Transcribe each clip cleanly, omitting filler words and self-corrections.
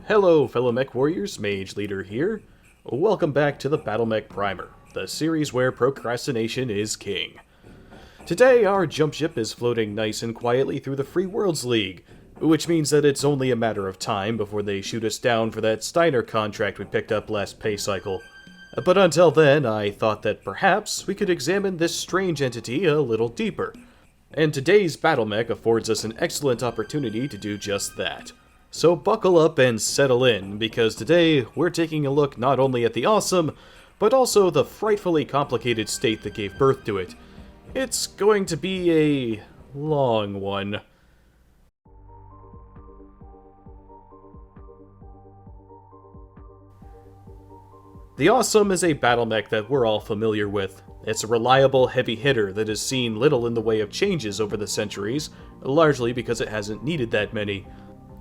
Hello, fellow mech warriors, Mage Leader here. Welcome back to the Battlemech Primer, the series where procrastination is king. Today, our jump ship is floating nice and quietly through the Free Worlds League, which means that it's only a matter of time before they shoot us down for that Steiner contract we picked up last pay cycle. But until then, I thought that perhaps we could examine this strange entity a little deeper. And today's Battlemech affords us an excellent opportunity to do just that. So buckle up and settle in, because today we're taking a look not only at the awesome, but also the frightfully complicated state that gave birth to it. It's going to be a long one. The Awesome is a battlemech that we're all familiar with. It's a reliable heavy hitter that has seen little in the way of changes over the centuries, largely because it hasn't needed that many.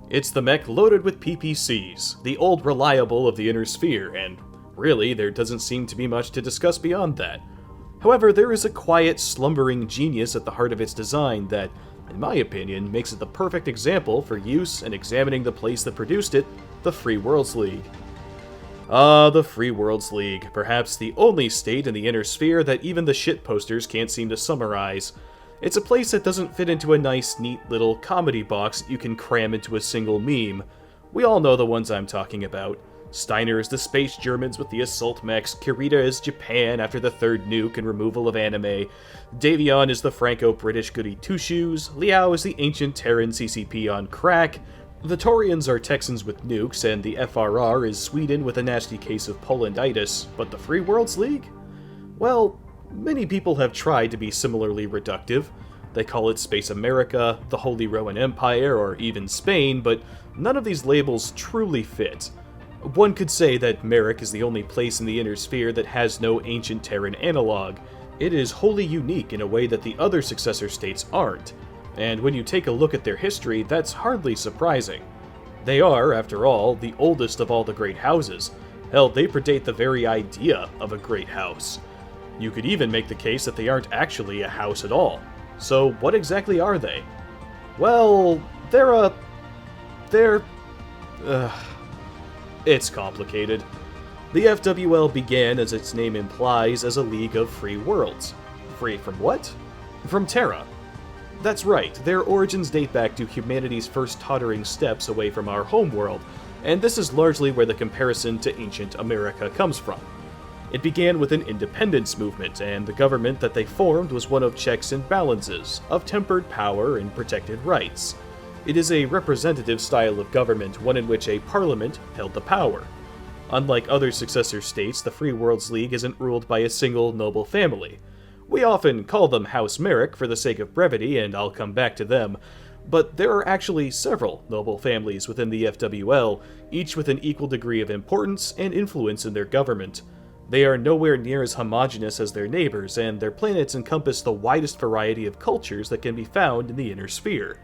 It's the mech loaded with PPCs, the old reliable of the inner sphere, and really, there doesn't seem to be much to discuss beyond that. However, there is a quiet, slumbering genius at the heart of its design that, in my opinion, makes it the perfect example for use and examining the place that produced it, the Free Worlds League. Ah, the Free Worlds League, perhaps the only state in the inner sphere that even the shitposters can't seem to summarize. It's a place that doesn't fit into a nice, neat little comedy box that you can cram into a single meme. We all know the ones I'm talking about. Steiner is the space Germans with the assault mechs, Kirita is Japan after the third nuke and removal of anime, Davion is the Franco-British goody two-shoes, Liao is the ancient Terran CCP on crack, the Taurians are Texans with nukes, and the FRR is Sweden with a nasty case of Polanditis, but the Free Worlds League? Well, many people have tried to be similarly reductive. They call it Space America, the Holy Roman Empire, or even Spain, but none of these labels truly fit. One could say that Merrick is the only place in the inner sphere that has no ancient Terran analog. It is wholly unique in a way that the other successor states aren't, and when you take a look at their history, that's hardly surprising. They are, after all, the oldest of all the great houses. Hell, they predate the very idea of a great house. You could even make the case that they aren't actually a house at all. So what exactly are they? Well, it's complicated. The FWL began, as its name implies, as a league of free worlds. Free from what? From Terra. That's right, their origins date back to humanity's first tottering steps away from our homeworld, and this is largely where the comparison to ancient America comes from. It began with an independence movement, and the government that they formed was one of checks and balances, of tempered power and protected rights. It is a representative style of government, one in which a parliament held the power. Unlike other successor states, the Free Worlds League isn't ruled by a single noble family. We often call them House Merrick for the sake of brevity, and I'll come back to them, but there are actually several noble families within the FWL, each with an equal degree of importance and influence in their government. They are nowhere near as homogeneous as their neighbors, and their planets encompass the widest variety of cultures that can be found in the inner sphere.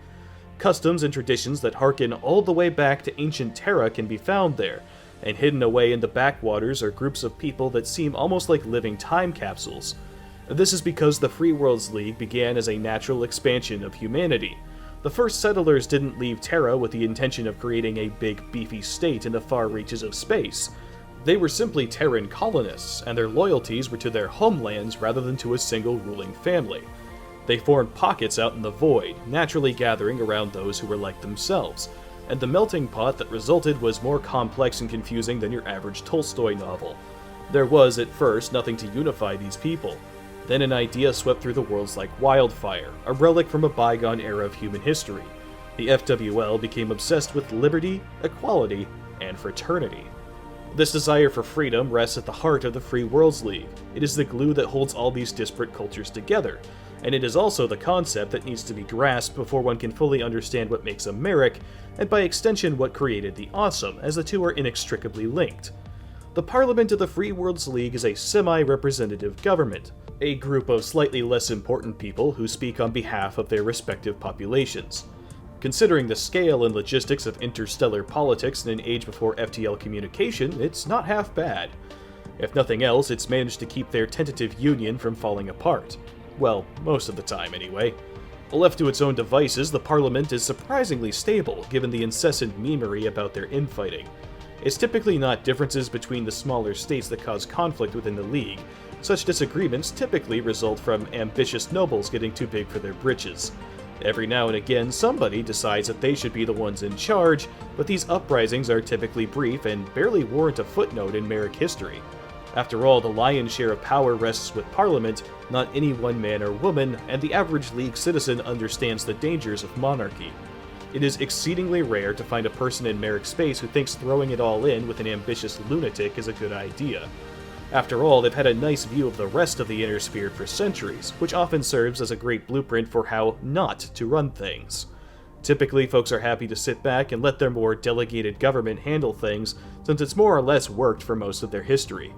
Customs and traditions that harken all the way back to ancient Terra can be found there, and hidden away in the backwaters are groups of people that seem almost like living time capsules. This is because the Free Worlds League began as a natural expansion of humanity. The first settlers didn't leave Terra with the intention of creating a big, beefy state in the far reaches of space. They were simply Terran colonists, and their loyalties were to their homelands rather than to a single ruling family. They formed pockets out in the void, naturally gathering around those who were like themselves, and the melting pot that resulted was more complex and confusing than your average Tolstoy novel. There was, at first, nothing to unify these people. Then an idea swept through the worlds like wildfire, a relic from a bygone era of human history. The FWL became obsessed with liberty, equality, and fraternity. This desire for freedom rests at the heart of the Free Worlds League. It is the glue that holds all these disparate cultures together, and it is also the concept that needs to be grasped before one can fully understand what makes a Merrick, and by extension what created the Awesome, as the two are inextricably linked. The Parliament of the Free Worlds League is a semi-representative government, a group of slightly less important people who speak on behalf of their respective populations. Considering the scale and logistics of interstellar politics in an age before FTL communication, it's not half bad. If nothing else, it's managed to keep their tentative union from falling apart. Well, most of the time anyway. Left to its own devices, the Parliament is surprisingly stable, given the incessant memery about their infighting. It's typically not differences between the smaller states that cause conflict within the League. Such disagreements typically result from ambitious nobles getting too big for their britches. Every now and again, somebody decides that they should be the ones in charge, but these uprisings are typically brief and barely warrant a footnote in Merrick history. After all, the lion's share of power rests with Parliament, not any one man or woman, and the average League citizen understands the dangers of monarchy. It is exceedingly rare to find a person in Merrick space who thinks throwing it all in with an ambitious lunatic is a good idea. After all, they've had a nice view of the rest of the Inner Sphere for centuries, which often serves as a great blueprint for how not to run things. Typically, folks are happy to sit back and let their more delegated government handle things, since it's more or less worked for most of their history.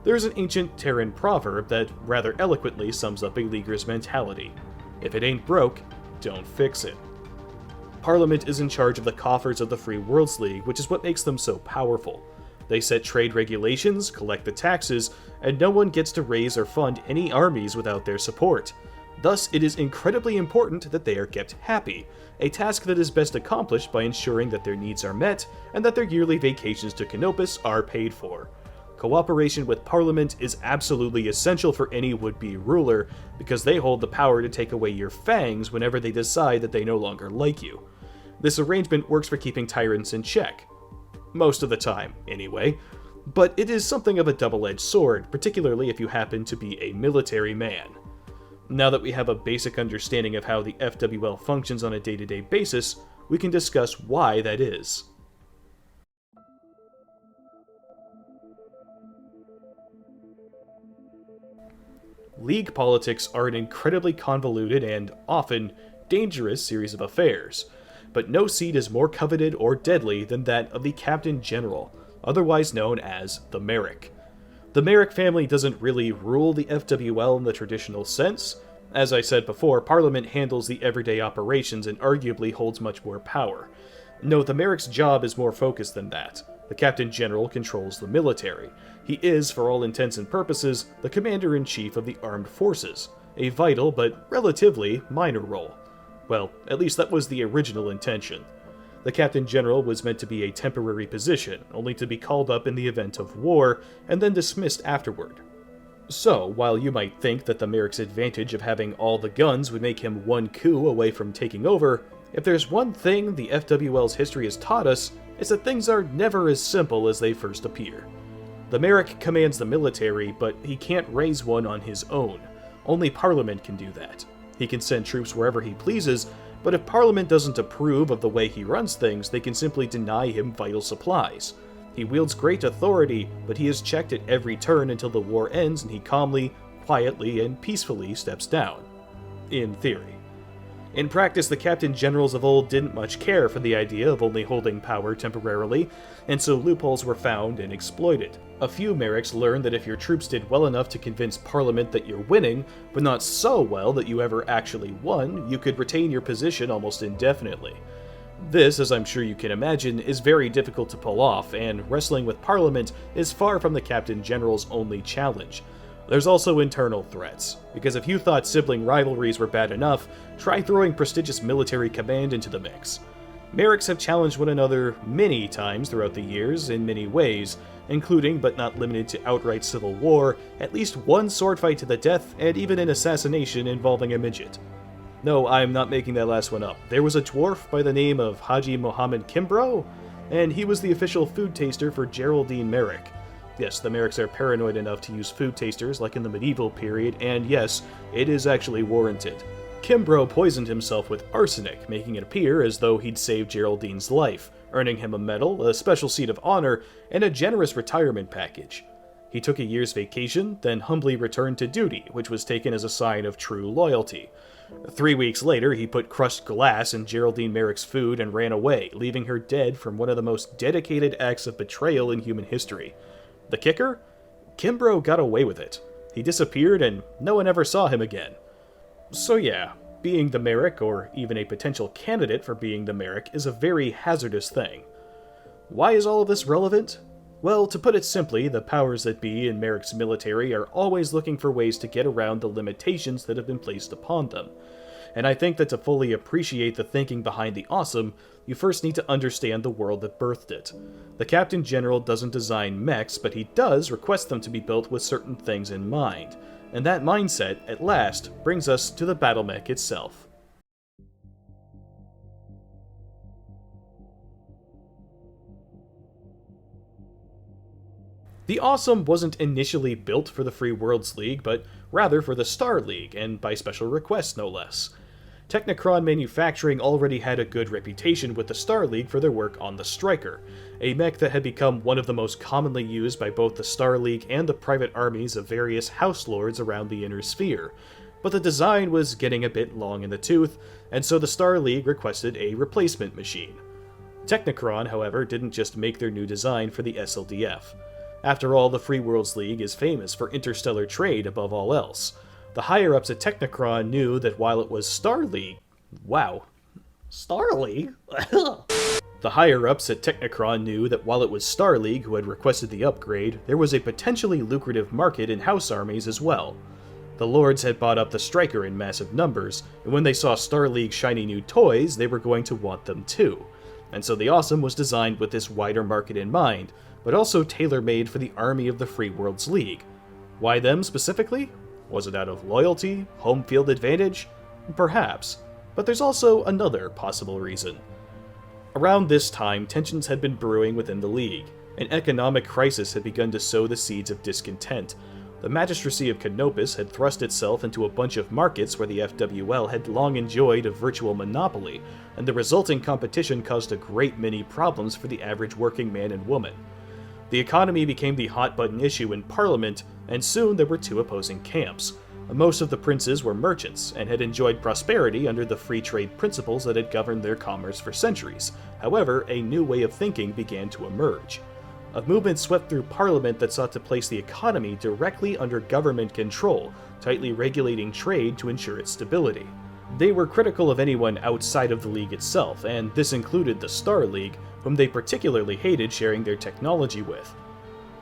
There's an ancient Terran proverb that rather eloquently sums up a Leaguer's mentality. If it ain't broke, don't fix it. Parliament is in charge of the coffers of the Free Worlds League, which is what makes them so powerful. They set trade regulations, collect the taxes, and no one gets to raise or fund any armies without their support. Thus, it is incredibly important that they are kept happy, a task that is best accomplished by ensuring that their needs are met and that their yearly vacations to Canopus are paid for. Cooperation with Parliament is absolutely essential for any would-be ruler, because they hold the power to take away your fangs whenever they decide that they no longer like you. This arrangement works for keeping tyrants in check. Most of the time, anyway. But it is something of a double-edged sword, particularly if you happen to be a military man. Now that we have a basic understanding of how the FWL functions on a day-to-day basis, we can discuss why that is. League politics are an incredibly convoluted and, often, dangerous series of affairs, but no seat is more coveted or deadly than that of the Captain General, otherwise known as the Merrick. The Merrick family doesn't really rule the FWL in the traditional sense. As I said before, Parliament handles the everyday operations and arguably holds much more power. No, the Merrick's job is more focused than that. The Captain General controls the military. He is, for all intents and purposes, the Commander-in-Chief of the Armed Forces, a vital but relatively minor role. Well, at least that was the original intention. The Captain General was meant to be a temporary position, only to be called up in the event of war, and then dismissed afterward. So, while you might think that the Merrick's advantage of having all the guns would make him one coup away from taking over, if there's one thing the FWL's history has taught us, it's that things are never as simple as they first appear. The Merrick commands the military, but he can't raise one on his own. Only Parliament can do that. He can send troops wherever he pleases, but if Parliament doesn't approve of the way he runs things, they can simply deny him vital supplies. He wields great authority, but he is checked at every turn until the war ends and he calmly, quietly, and peacefully steps down. In theory. In practice, the Captain Generals of old didn't much care for the idea of only holding power temporarily, and so loopholes were found and exploited. A few Merricks learned that if your troops did well enough to convince Parliament that you're winning, but not so well that you ever actually won, you could retain your position almost indefinitely. This, as I'm sure you can imagine, is very difficult to pull off, and wrestling with Parliament is far from the Captain General's only challenge. There's also internal threats, because if you thought sibling rivalries were bad enough, try throwing prestigious military command into the mix. Merricks have challenged one another many times throughout the years, in many ways, including, but not limited to outright civil war, at least one sword fight to the death, and even an assassination involving a midget. No, I'm not making that last one up. There was a dwarf by the name of Haji Mohammed Kimbrough, and he was the official food taster for Geraldine Merrick. Yes, the Merricks are paranoid enough to use food tasters like in the medieval period, and yes, it is actually warranted. Kimbrough poisoned himself with arsenic, making it appear as though he'd saved Geraldine's life, earning him a medal, a special seat of honor, and a generous retirement package. He took a year's vacation, then humbly returned to duty, which was taken as a sign of true loyalty. 3 weeks later, he put crushed glass in Geraldine Merrick's food and ran away, leaving her dead from one of the most dedicated acts of betrayal in human history. The kicker? Kimbrough got away with it. He disappeared and no one ever saw him again. So yeah, being the Merrick, or even a potential candidate for being the Merrick, is a very hazardous thing. Why is all of this relevant? Well, to put it simply, the powers that be in Merrick's military are always looking for ways to get around the limitations that have been placed upon them. and I think that to fully appreciate the thinking behind the Awesome, you first need to understand the world that birthed it. The Captain General doesn't design mechs, but he does request them to be built with certain things in mind, and that mindset, at last, brings us to the Battlemech itself. The Awesome wasn't initially built for the Free Worlds League, but rather for the Star League, and by special request no less. Technocron Manufacturing already had a good reputation with the Star League for their work on the Striker, a mech that had become one of the most commonly used by both the Star League and the private armies of various House Lords around the Inner Sphere. But the design was getting a bit long in the tooth, and so the Star League requested a replacement machine. Technocron, however, didn't just make their new design for the SLDF. After all, the Free Worlds League is famous for interstellar trade above all else. The higher-ups at Technocron knew that while it was Star League... Wow. Star League? The higher-ups at Technocron knew that while it was Star League who had requested the upgrade, there was a potentially lucrative market in House armies as well. The Lords had bought up the Striker in massive numbers, and when they saw Star League's shiny new toys, they were going to want them too. And so the Awesome was designed with this wider market in mind, but also tailor-made for the army of the Free Worlds League. Why them specifically? Was it out of loyalty? Home field advantage? Perhaps. But there's also another possible reason. Around this time, tensions had been brewing within the League. An economic crisis had begun to sow the seeds of discontent. The Magistracy of Canopus had thrust itself into a bunch of markets where the FWL had long enjoyed a virtual monopoly, and the resulting competition caused a great many problems for the average working man and woman. The economy became the hot-button issue in Parliament, and soon there were two opposing camps. Most of the princes were merchants, and had enjoyed prosperity under the free trade principles that had governed their commerce for centuries. However, a new way of thinking began to emerge. A movement swept through Parliament that sought to place the economy directly under government control, tightly regulating trade to ensure its stability. They were critical of anyone outside of the League itself, and this included the Star League, whom they particularly hated sharing their technology with.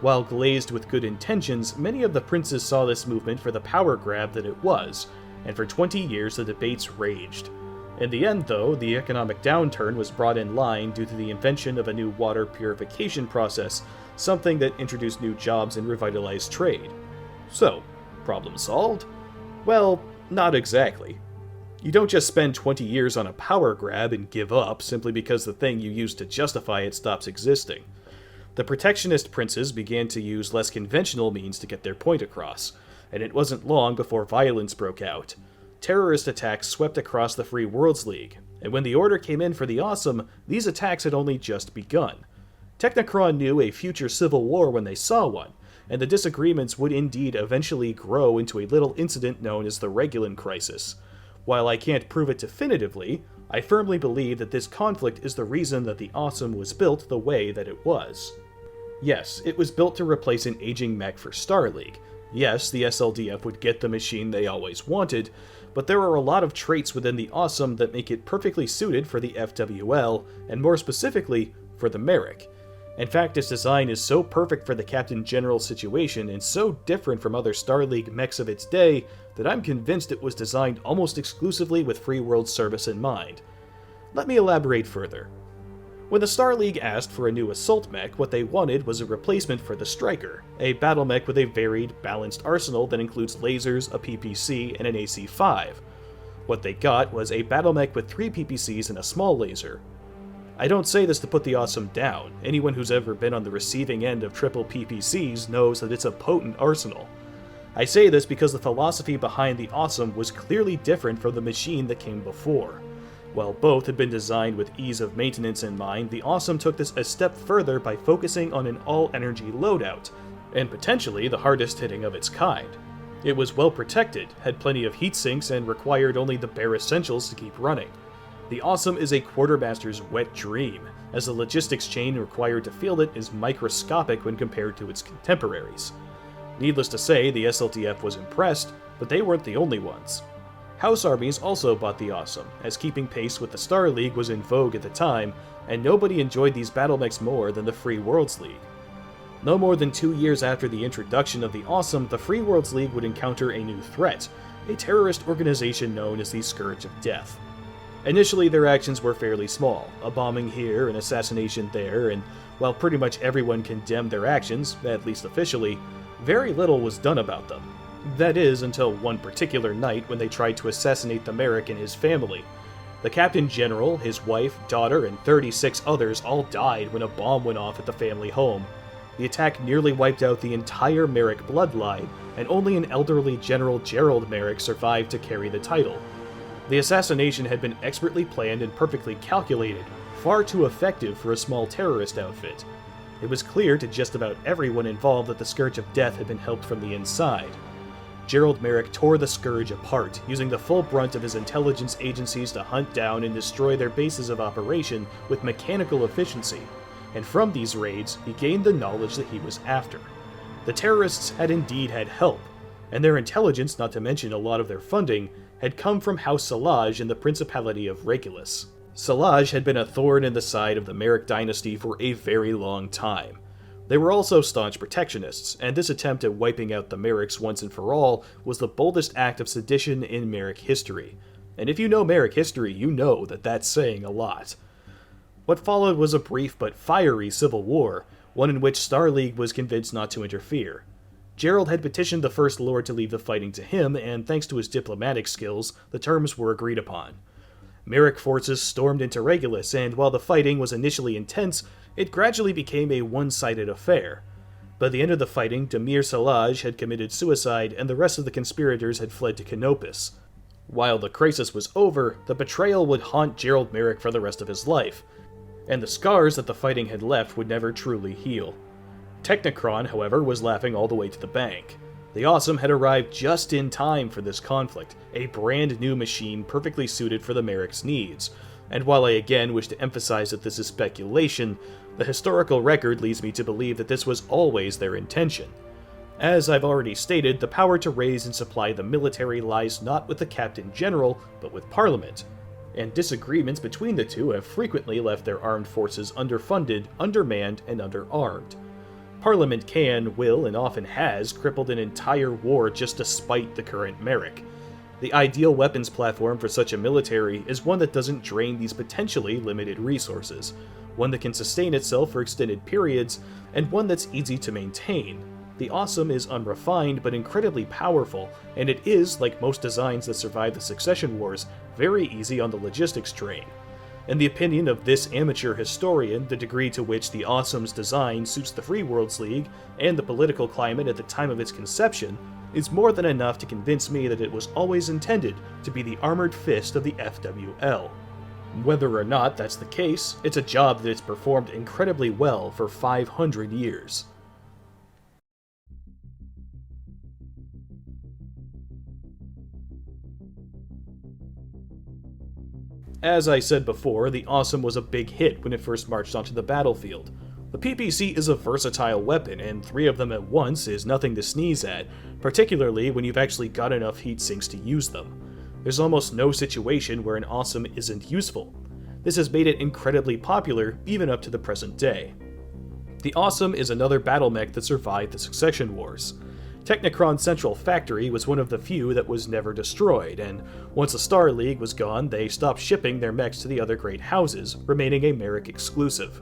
While glazed with good intentions, many of the princes saw this movement for the power grab that it was, and for 20 years the debates raged. In the end, though, the economic downturn was brought in line due to the invention of a new water purification process, something that introduced new jobs and revitalized trade. So, problem solved? Well, not exactly. You don't just spend 20 years on a power grab and give up simply because the thing you used to justify it stops existing. The protectionist princes began to use less conventional means to get their point across, and it wasn't long before violence broke out. Terrorist attacks swept across the Free Worlds League, and when the order came in for the Awesome, these attacks had only just begun. Technocron knew a future civil war when they saw one, and the disagreements would indeed eventually grow into a little incident known as the Regulan Crisis. While I can't prove it definitively, I firmly believe that this conflict is the reason that the Awesome was built the way that it was. Yes, it was built to replace an aging mech for Star League. Yes, the SLDF would get the machine they always wanted, but there are a lot of traits within the Awesome that make it perfectly suited for the FWL, and more specifically, for the Merrick. In fact, its design is so perfect for the Captain General situation and so different from other Star League mechs of its day that I'm convinced it was designed almost exclusively with Free World service in mind. Let me elaborate further. When the Star League asked for a new assault mech, what they wanted was a replacement for the Striker, a battle mech with a varied, balanced arsenal that includes lasers, a PPC, and an AC-5. What they got was a battle mech with 3 PPCs and a small laser. I don't say this to put the Awesome down. Anyone who's ever been on the receiving end of triple PPCs knows that it's a potent arsenal. I say this because the philosophy behind the Awesome was clearly different from the machine that came before. While both had been designed with ease of maintenance in mind, the Awesome took this a step further by focusing on an all-energy loadout, and potentially the hardest hitting of its kind. It was well protected, had plenty of heat sinks, and required only the bare essentials to keep running. The Awesome is a quartermaster's wet dream, as the logistics chain required to field it is microscopic when compared to its contemporaries. Needless to say, the SLDF was impressed, but they weren't the only ones. House armies also bought the Awesome, as keeping pace with the Star League was in vogue at the time, and nobody enjoyed these battle mechs more than the Free Worlds League. No more than 2 years after the introduction of the Awesome, the Free Worlds League would encounter a new threat, a terrorist organization known as the Scourge of Death. Initially, their actions were fairly small, a bombing here, an assassination there, and while pretty much everyone condemned their actions, at least officially, very little was done about them. That is, until one particular night when they tried to assassinate the Merrick and his family. The Captain General, his wife, daughter, and 36 others all died when a bomb went off at the family home. The attack nearly wiped out the entire Merrick bloodline, and only an elderly General Gerald Merrick survived to carry the title. The assassination had been expertly planned and perfectly calculated, far too effective for a small terrorist outfit. It was clear to just about everyone involved that the Scourge of Death had been helped from the inside. Gerald Merrick tore the Scourge apart, using the full brunt of his intelligence agencies to hunt down and destroy their bases of operation with mechanical efficiency, and from these raids, he gained the knowledge that he was after. The terrorists had indeed had help, and their intelligence, not to mention a lot of their funding, had come from House Salaj in the Principality of Regulus. Salaj had been a thorn in the side of the Merrick dynasty for a very long time. They were also staunch protectionists, and this attempt at wiping out the Merricks once and for all was the boldest act of sedition in Merrick history. And if you know Merrick history, you know that that's saying a lot. What followed was a brief but fiery civil war, one in which Star League was convinced not to interfere. Gerald had petitioned the First Lord to leave the fighting to him, and thanks to his diplomatic skills, the terms were agreed upon. Merrick forces stormed into Regulus, and while the fighting was initially intense, it gradually became a one-sided affair. By the end of the fighting, Demir Salaj had committed suicide, and the rest of the conspirators had fled to Canopus. While the crisis was over, the betrayal would haunt Gerald Merrick for the rest of his life, and the scars that the fighting had left would never truly heal. Technocron, however, was laughing all the way to the bank. The Awesome had arrived just in time for this conflict, a brand new machine perfectly suited for the Merrick's needs. And while I again wish to emphasize that this is speculation, the historical record leads me to believe that this was always their intention. As I've already stated, the power to raise and supply the military lies not with the Captain General, but with Parliament. And disagreements between the two have frequently left their armed forces underfunded, undermanned, and underarmed. Parliament can, will, and often has crippled an entire war just to spite the current Merrick. The ideal weapons platform for such a military is one that doesn't drain these potentially limited resources, one that can sustain itself for extended periods, and one that's easy to maintain. The Awesome is unrefined but incredibly powerful, and it is, like most designs that survive the Succession Wars, very easy on the logistics train. In the opinion of this amateur historian, the degree to which the Awesome's design suits the Free Worlds League and the political climate at the time of its conception is more than enough to convince me that it was always intended to be the armored fist of the FWL. Whether or not that's the case, it's a job that it's performed incredibly well for 500 years. As I said before, the Awesome was a big hit when it first marched onto the battlefield. The PPC is a versatile weapon, and 3 of them at once is nothing to sneeze at, particularly when you've actually got enough heat sinks to use them. There's almost no situation where an Awesome isn't useful. This has made it incredibly popular, even up to the present day. The Awesome is another Battlemech that survived the Succession Wars. Technocron's central factory was one of the few that was never destroyed, and once the Star League was gone, they stopped shipping their mechs to the other great houses, remaining a Merrick exclusive.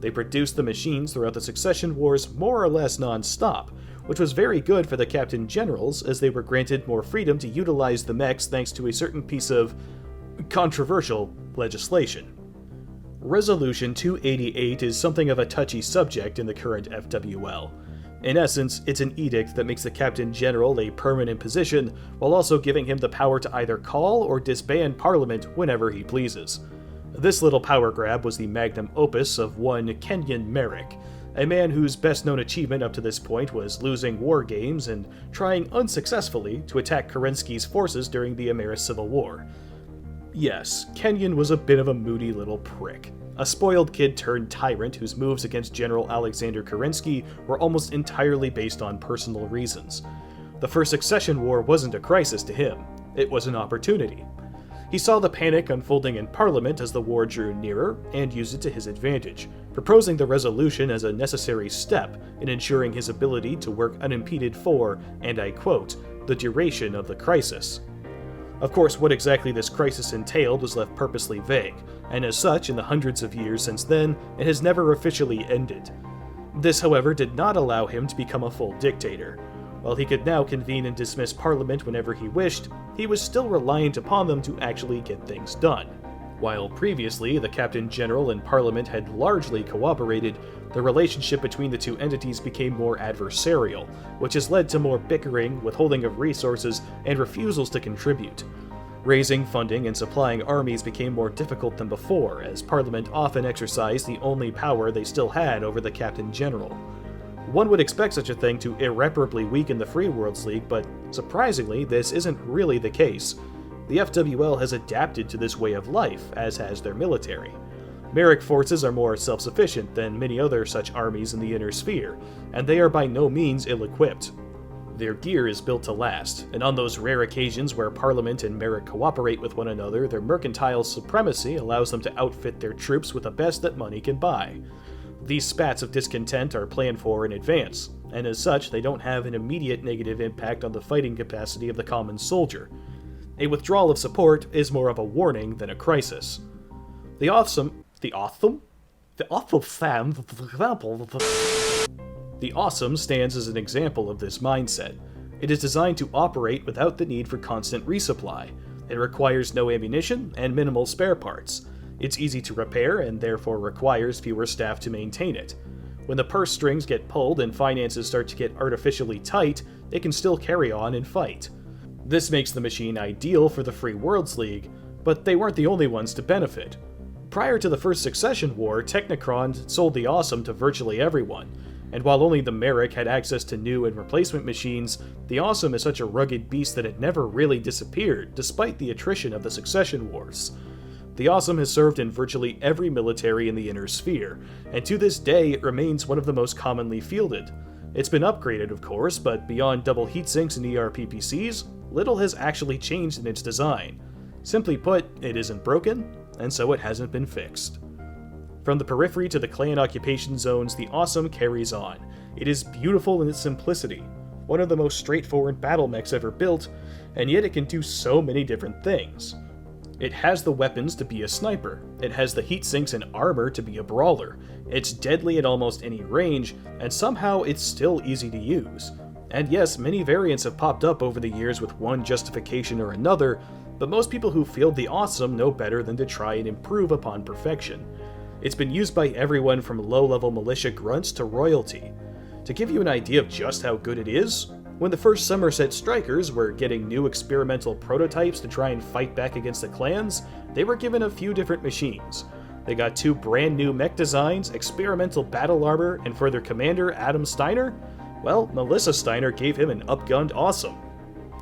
They produced the machines throughout the Succession Wars more or less non-stop, which was very good for the Captain Generals, as they were granted more freedom to utilize the mechs thanks to a certain piece of controversial legislation. Resolution 288 is something of a touchy subject in the current FWL. In essence, it's an edict that makes the Captain General a permanent position, while also giving him the power to either call or disband Parliament whenever he pleases. This little power grab was the magnum opus of one Kenyon Merrick, a man whose best-known achievement up to this point was losing war games and trying unsuccessfully to attack Kerensky's forces during the Ameris Civil War. Yes, Kenyon was a bit of a moody little prick. A spoiled kid turned tyrant whose moves against General Alexander Kerensky were almost entirely based on personal reasons. The First Succession War wasn't a crisis to him, it was an opportunity. He saw the panic unfolding in Parliament as the war drew nearer, and used it to his advantage, proposing the resolution as a necessary step in ensuring his ability to work unimpeded for, and I quote, the duration of the crisis. Of course, what exactly this crisis entailed was left purposely vague, and as such, in the hundreds of years since then, it has never officially ended. This, however, did not allow him to become a full dictator. While he could now convene and dismiss Parliament whenever he wished, he was still reliant upon them to actually get things done. While previously the Captain General and Parliament had largely cooperated, the relationship between the two entities became more adversarial, which has led to more bickering, withholding of resources, and refusals to contribute. Raising funding and supplying armies became more difficult than before, as Parliament often exercised the only power they still had over the Captain General. One would expect such a thing to irreparably weaken the Free Worlds League, but surprisingly, this isn't really the case. The FWL has adapted to this way of life, as has their military. Merrick forces are more self-sufficient than many other such armies in the Inner Sphere, and they are by no means ill-equipped. Their gear is built to last, and on those rare occasions where Parliament and Merrick cooperate with one another, their mercantile supremacy allows them to outfit their troops with the best that money can buy. These spats of discontent are planned for in advance, and as such, they don't have an immediate negative impact on the fighting capacity of the common soldier. A withdrawal of support is more of a warning than a crisis. The Awesome stands as an example of this mindset. It is designed to operate without the need for constant resupply. It requires no ammunition and minimal spare parts. It's easy to repair and therefore requires fewer staff to maintain it. When the purse strings get pulled and finances start to get artificially tight, it can still carry on and fight. This makes the machine ideal for the Free Worlds League, but they weren't the only ones to benefit. Prior to the First Succession War, Technocron sold the Awesome to virtually everyone, and while only the Merrick had access to new and replacement machines, the Awesome is such a rugged beast that it never really disappeared, despite the attrition of the Succession Wars. The Awesome has served in virtually every military in the Inner Sphere, and to this day it remains one of the most commonly fielded. It's been upgraded, of course, but beyond double heatsinks and ERPPCs, little has actually changed in its design. Simply put, it isn't broken, and so it hasn't been fixed. From the periphery to the clan occupation zones, the Awesome carries on. It is beautiful in its simplicity, one of the most straightforward Battlemechs ever built, and yet it can do so many different things. It has the weapons to be a sniper, it has the heatsinks and armor to be a brawler, it's deadly at almost any range, and somehow it's still easy to use. And yes, many variants have popped up over the years with one justification or another, but most people who field the Awesome know better than to try and improve upon perfection. It's been used by everyone from low-level militia grunts to royalty. To give you an idea of just how good it is, when the first Somerset Strikers were getting new experimental prototypes to try and fight back against the clans, they were given a few different machines. They got 2 brand new mech designs, experimental battle armor, and for their commander, Adam Steiner, well, Melissa Steiner gave him an upgunned Awesome.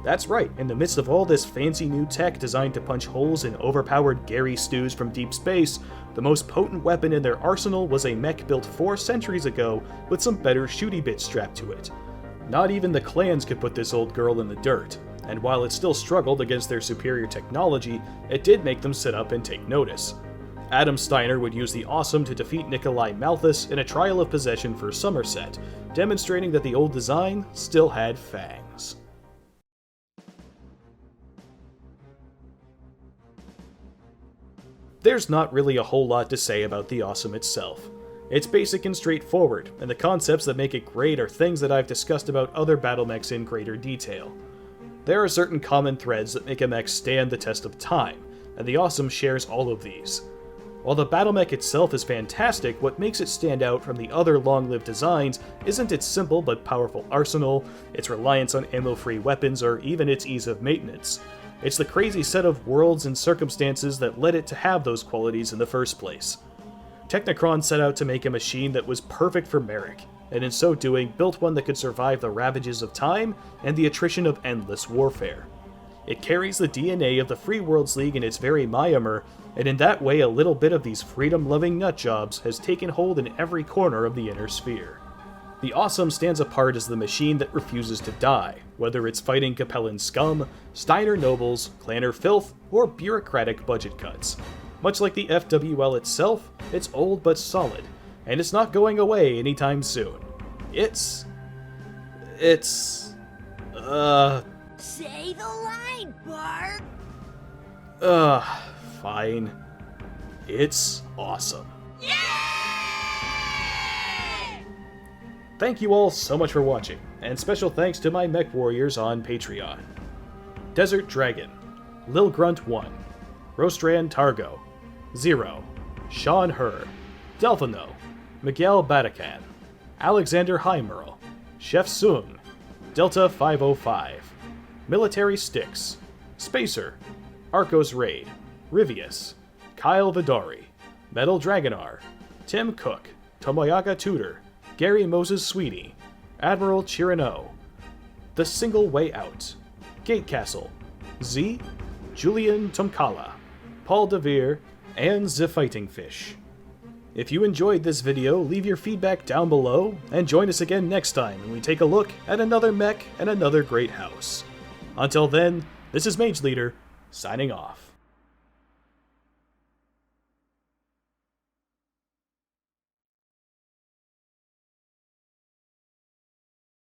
That's right, in the midst of all this fancy new tech designed to punch holes in overpowered Gary stews from deep space, the most potent weapon in their arsenal was a mech built 4 centuries ago with some better shooty bits strapped to it. Not even the clans could put this old girl in the dirt, and while it still struggled against their superior technology, it did make them sit up and take notice. Adam Steiner would use the Awesome to defeat Nikolai Malthus in a trial of possession for Somerset, demonstrating that the old design still had fangs. There's not really a whole lot to say about the Awesome itself. It's basic and straightforward, and the concepts that make it great are things that I've discussed about other Battlemechs in greater detail. There are certain common threads that make a mech stand the test of time, and the Awesome shares all of these. While the Battlemech itself is fantastic, what makes it stand out from the other long-lived designs isn't its simple but powerful arsenal, its reliance on ammo-free weapons, or even its ease of maintenance. It's the crazy set of worlds and circumstances that led it to have those qualities in the first place. Technocron set out to make a machine that was perfect for Merrick, and in so doing built one that could survive the ravages of time and the attrition of endless warfare. It carries the DNA of the Free Worlds League in its very myomer, and in that way a little bit of these freedom-loving nutjobs has taken hold in every corner of the Inner Sphere. The Awesome stands apart as the machine that refuses to die, whether it's fighting Capellan scum, Steiner nobles, clanner filth, or bureaucratic budget cuts. Much like the FWL itself, it's old but solid, and it's not going away anytime soon. It's... Say the line, Bart! Fine. It's awesome. Yay! Thank you all so much for watching, and special thanks to my mech warriors on Patreon. Desert Dragon, Lil Grunt 1, Rostran Targo, Zero, Sean Herr, Delphino, Miguel Batacan, Alexander Heimerl, Chef Sung, Delta 505, Military Sticks, Spacer, Arcos Raid, Rivius, Kyle Vidari, Metal Dragonar, Tim Cook, Tomoyaga Tudor, Gary Moses Sweetie, Admiral Chirano, The Single Way Out, Gate Castle, Z, Julian Tomkala, Paul DeVere, and The Fighting Fish. If you enjoyed this video, leave your feedback down below, and join us again next time when we take a look at another mech and another great house. Until then, this is Mage Leader, signing off.